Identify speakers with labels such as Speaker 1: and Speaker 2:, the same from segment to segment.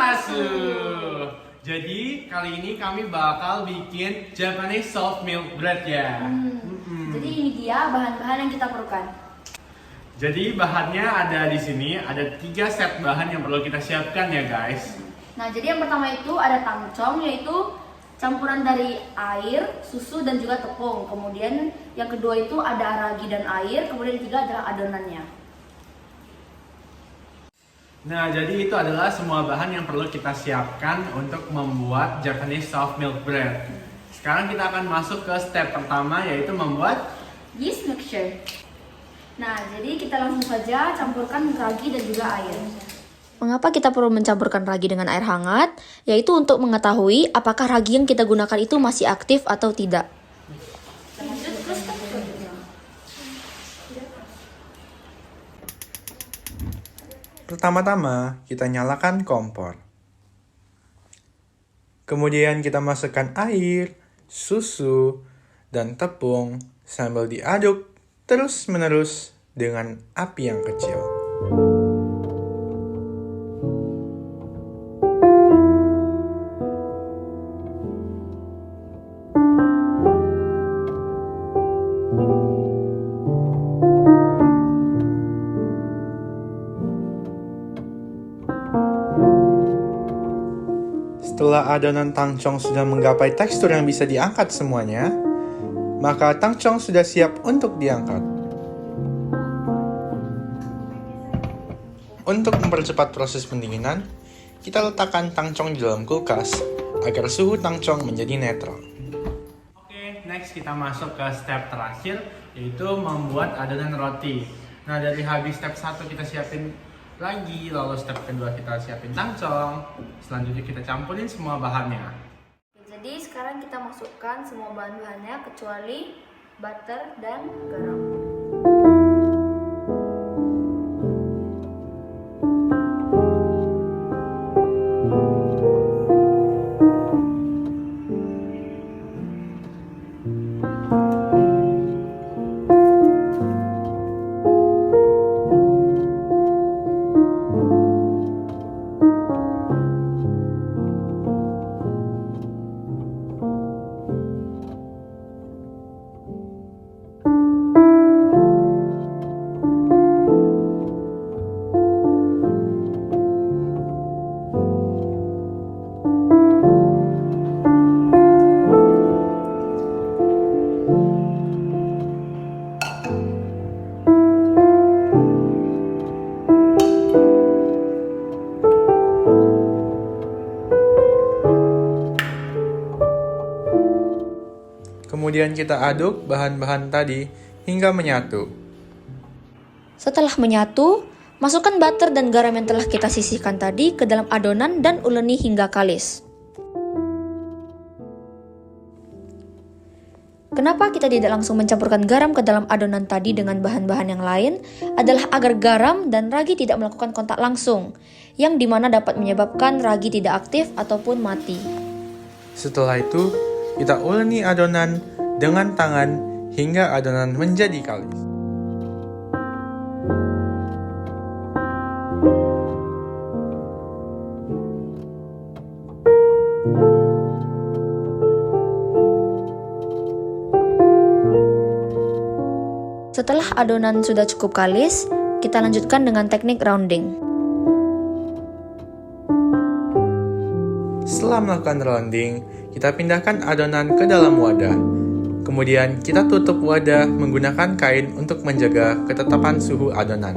Speaker 1: Arimasu. Jadi kali ini kami bakal bikin Japanese soft milk bread ya.
Speaker 2: Jadi ini dia bahan-bahan yang kita perlukan.
Speaker 1: Jadi bahannya ada di sini, ada 3 set bahan yang perlu kita siapkan ya guys.
Speaker 2: Nah, jadi yang pertama itu ada tangcong, yaitu campuran dari air, susu, dan juga tepung. Kemudian yang kedua itu ada ragi dan air. Kemudian yang ketiga adalah adonannya.
Speaker 1: Nah, jadi itu adalah semua bahan yang perlu kita siapkan untuk membuat Japanese soft milk bread. Sekarang kita akan masuk ke step pertama, yaitu membuat
Speaker 2: Yeast mixture. Nah, jadi kita langsung saja campurkan ragi dan juga air.
Speaker 3: Mengapa kita perlu mencampurkan ragi dengan air hangat? Yaitu untuk mengetahui apakah ragi yang kita gunakan itu masih aktif atau tidak.
Speaker 2: Lanjut ke step selanjutnya.
Speaker 4: Pertama-tama, kita nyalakan kompor. Kemudian kita masukkan air, susu, dan tepung sambil diaduk terus-menerus dengan api yang kecil. Setelah adonan tangcong sudah menggapai tekstur yang bisa diangkat semuanya, maka tangcong sudah siap untuk diangkat. Untuk mempercepat proses pendinginan, kita letakkan tangcong di dalam kulkas agar suhu tangcong menjadi netral.
Speaker 1: Oke, next kita masuk ke step terakhir, yaitu membuat adonan roti. Nah, dari habis step 1 kita siapin lagi, lalu step kedua kita siapin tangcong, selanjutnya kita campurin semua bahannya.
Speaker 2: Jadi sekarang kita masukkan semua bahan-bahannya kecuali butter dan garam.
Speaker 4: Kemudian kita aduk bahan-bahan tadi hingga menyatu.
Speaker 3: Setelah menyatu, masukkan butter dan garam yang telah kita sisihkan tadi ke dalam adonan dan uleni hingga kalis. Kenapa kita tidak langsung mencampurkan garam ke dalam adonan tadi dengan bahan-bahan yang lain adalah agar garam dan ragi tidak melakukan kontak langsung, yang dimana dapat menyebabkan ragi tidak aktif ataupun mati.
Speaker 4: Setelah itu, kita uleni adonan dengan tangan hingga adonan menjadi kalis.
Speaker 3: Setelah adonan sudah cukup kalis, kita lanjutkan dengan teknik rounding.
Speaker 4: Setelah melakukan rounding, kita pindahkan adonan ke dalam wadah. Kemudian kita tutup wadah menggunakan kain untuk menjaga ketetapan suhu adonan.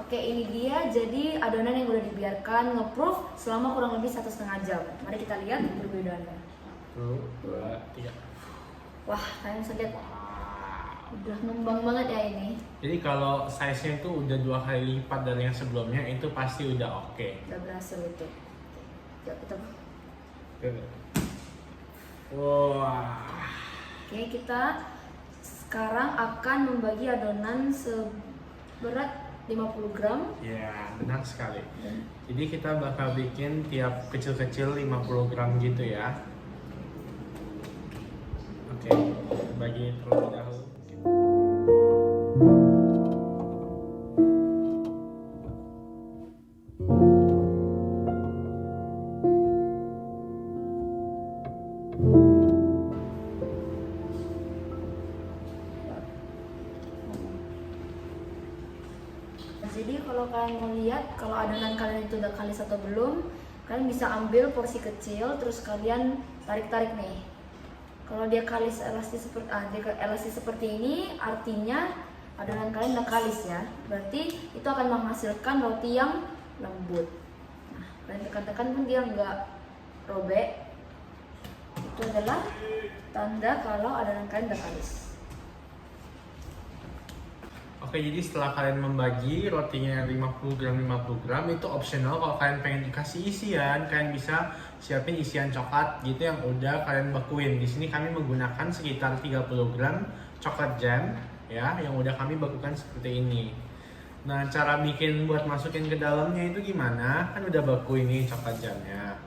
Speaker 2: Oke, ini dia jadi adonan yang udah dibiarkan nge-proof selama kurang lebih 1,5 jam. Mari kita lihat perbedaannya.
Speaker 1: 1, 2, 3.
Speaker 2: Wah, kalian bisa lihat udah ngembang banget ya ini.
Speaker 1: Jadi kalau size-nya itu udah 2 kali lipat dari yang sebelumnya, itu pasti udah oke.
Speaker 2: Udah berhasil itu. Yuk kita.
Speaker 1: Wah.
Speaker 2: Oke, kita sekarang akan membagi adonan seberat 50 gram.
Speaker 1: Ya, benar sekali. Jadi kita bakal bikin tiap kecil-kecil 50 gram gitu ya. Oke, bagi terlebih dahulu.
Speaker 2: Jadi kalau kalian mau lihat kalau adonan kalian itu udah kalis atau belum, kalian bisa ambil porsi kecil terus kalian tarik-tarik nih. Kalau dia kalis elastis seperti ini, artinya adonan kalian udah kalis ya. Berarti itu akan menghasilkan roti yang lembut. Nah, kalian tekan-tekan pun dia nggak robek. Itu adalah tanda kalau adonan kalian udah kalis.
Speaker 1: Oke, jadi setelah kalian membagi rotinya 50 gram 50 gram itu optional. Kalau kalian pengen dikasih isian, kalian bisa siapin isian coklat gitu yang udah kalian bakuin. Di sini kami menggunakan sekitar 30 gram coklat jam ya, yang udah kami bakukan seperti ini. Nah, cara bikin buat masukin ke dalamnya itu gimana? Kan udah baku ini coklat jamnya.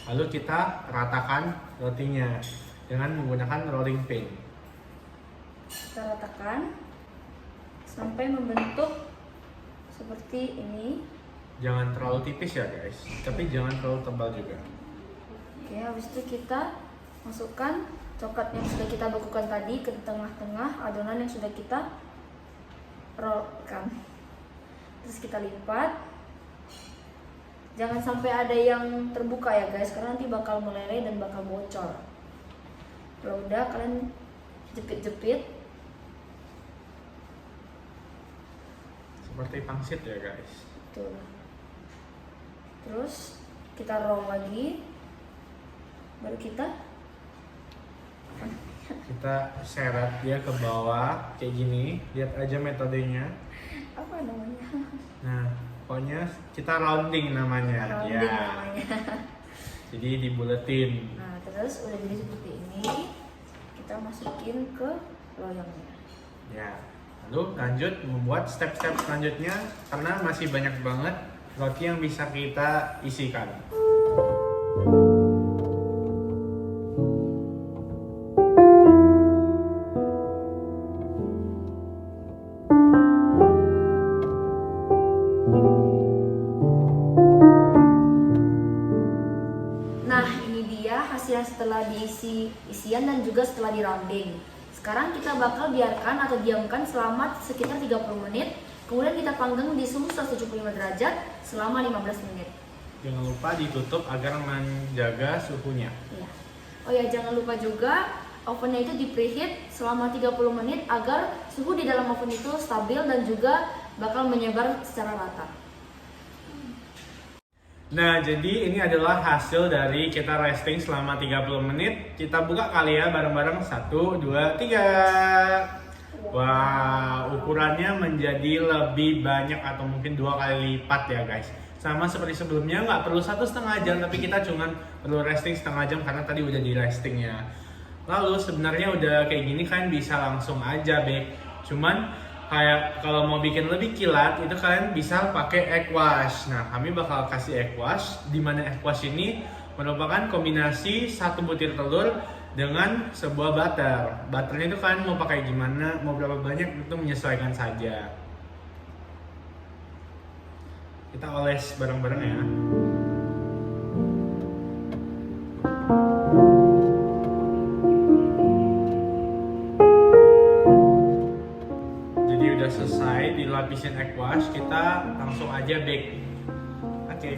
Speaker 1: Lalu kita ratakan rotinya dengan menggunakan rolling pin.
Speaker 2: Kita ratakan sampai membentuk seperti ini.
Speaker 1: Jangan terlalu tipis ya guys, tapi jangan terlalu tebal juga.
Speaker 2: Oke, habis itu kita masukkan coklat yang sudah kita bekukan tadi ke tengah-tengah adonan yang sudah kita rollkan. Terus kita lipat. Jangan sampai ada yang terbuka ya guys, karena nanti bakal meleleh dan bakal bocor. Kalau udah kalian jepit-jepit
Speaker 1: Seperti pangsit ya guys.
Speaker 2: tuh. Terus kita roll lagi. Baru kita
Speaker 1: seret dia ke bawah kayak gini. Lihat aja metodenya.
Speaker 2: apa namanya?
Speaker 1: Nah, pokoknya kita rounding namanya.
Speaker 2: Rounding
Speaker 1: Ya.
Speaker 2: namanya.
Speaker 1: Jadi dibuletin.
Speaker 2: Nah, terus udah jadi seperti ini, kita masukin ke loyangnya.
Speaker 1: Ya. Lalu lanjut membuat step-step selanjutnya karena masih banyak banget roti yang bisa kita isikan.
Speaker 2: Nah, ini dia hasil setelah diisi isian dan juga setelah di rounding. Sekarang kita bakal biarkan atau diamkan selama sekitar 30 menit. Kemudian kita panggang di suhu 175 derajat selama 15 menit.
Speaker 1: Jangan lupa ditutup agar menjaga suhunya.
Speaker 2: Ya. Oh ya, jangan lupa juga ovennya itu di preheat selama 30 menit agar suhu di dalam oven itu stabil dan juga bakal menyebar secara rata.
Speaker 1: Nah, jadi ini adalah hasil dari kita resting selama 30 menit. Kita buka kali ya bareng-bareng. 1, 2, 3. Wah, ukurannya menjadi lebih banyak atau mungkin 2 kali lipat ya guys. Sama seperti sebelumnya, nggak perlu 1,5 jam, tapi kita cuman perlu resting setengah jam karena tadi udah di resting ya. Lalu sebenarnya udah kayak gini kalian bisa langsung aja bake. Cuman kayak kalau mau bikin lebih kilat itu kalian bisa pakai egg wash. Nah, kami bakal kasih egg wash, di mana egg wash ini merupakan kombinasi 1 butir telur dengan sebuah butter. Butternya itu kalian mau pakai gimana, mau berapa banyak itu menyesuaikan saja. Kita oles bareng-bareng ya. Jadi udah selesai dilapisin egg wash, kita langsung aja bake. Oke.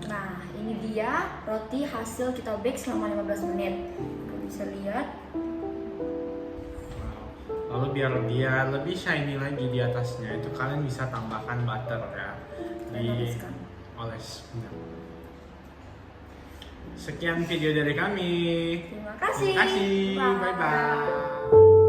Speaker 2: Nah, ini dia roti hasil kita bake selama 15 menit. Kalian bisa lihat.
Speaker 1: Lalu biar dia lebih shiny lagi di atasnya, itu kalian bisa tambahkan butter ya.
Speaker 2: Kalian oleskan.
Speaker 1: Oles. Benar. Sekian video dari kami.
Speaker 2: Terima kasih.
Speaker 1: Terima kasih.
Speaker 2: Bye.
Speaker 1: Bye bye.